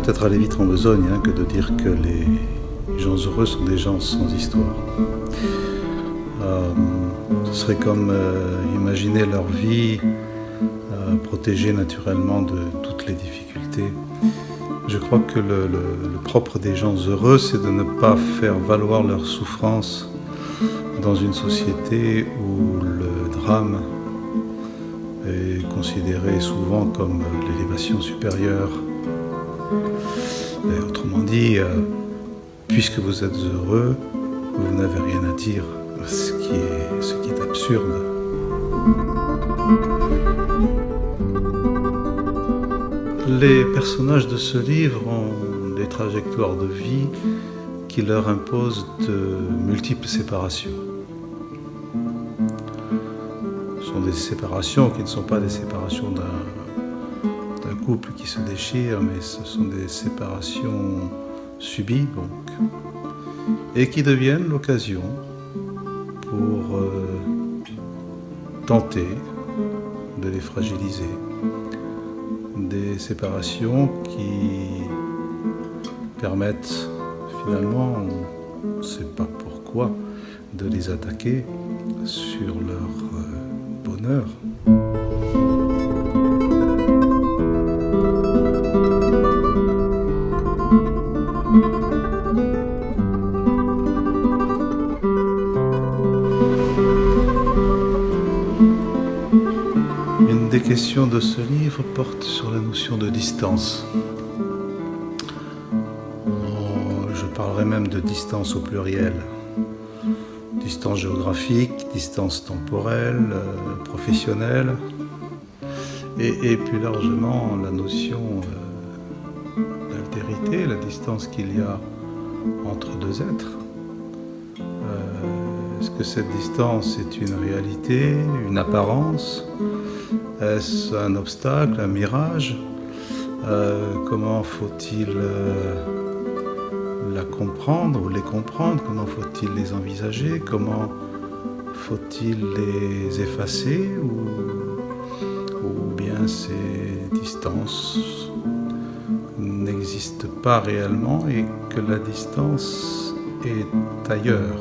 peut-être aller vite en besogne que de dire que les gens heureux sont des gens sans histoire. Ce serait comme imaginer leur vie protégée naturellement de toutes les difficultés. Je crois que le propre des gens heureux, c'est de ne pas faire valoir leur souffrance dans une société où le drame est considéré souvent comme l'élévation supérieure. Et autrement dit, puisque vous êtes heureux, vous n'avez rien à dire, ce qui est absurde. Les personnages de ce livre ont des trajectoires de vie qui leur imposent de multiples séparations. Ce sont des séparations qui ne sont pas des séparations d'un couple qui se déchire, mais ce sont des séparations subies, donc, et qui deviennent l'occasion pour tenter de les fragiliser. Des séparations qui permettent finalement, on ne sait pas pourquoi, de les attaquer sur leur bonheur. Une des questions de ce livre porte sur la notion de distance. Je parlerai même de distance au pluriel. Distance géographique, distance temporelle, professionnelle, et plus largement la notion d'altérité, la distance qu'il y a entre deux êtres. Est-ce que cette distance est une réalité, une apparence ? Est-ce un obstacle, un mirage ? Comment faut-il la comprendre ou les comprendre? Comment faut-il les envisager? Comment faut-il les effacer? Ou bien ces distances n'existent pas réellement et que la distance est ailleurs?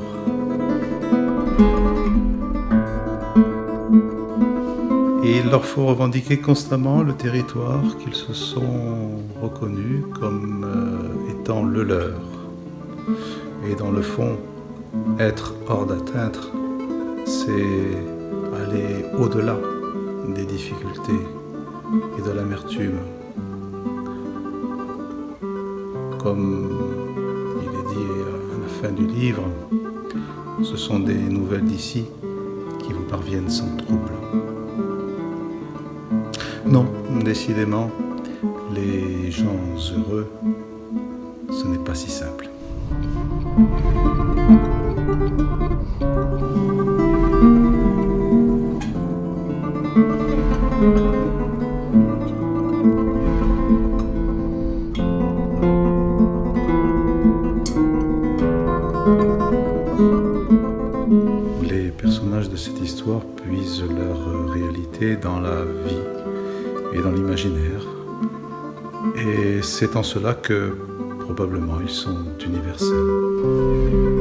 Et il leur faut revendiquer constamment le territoire qu'ils se sont reconnus comme étant le leur. Et dans le fond, être hors d'atteinte, c'est aller au-delà des difficultés et de l'amertume. Comme il est dit à la fin du livre, ce sont des nouvelles d'ici qui vous parviennent sans trouble. Non, décidément, les gens heureux, ce n'est pas si simple. Les personnages de cette histoire puisent leur réalité dans la vie et dans l'imaginaire. Et c'est en cela que, probablement, ils sont universels.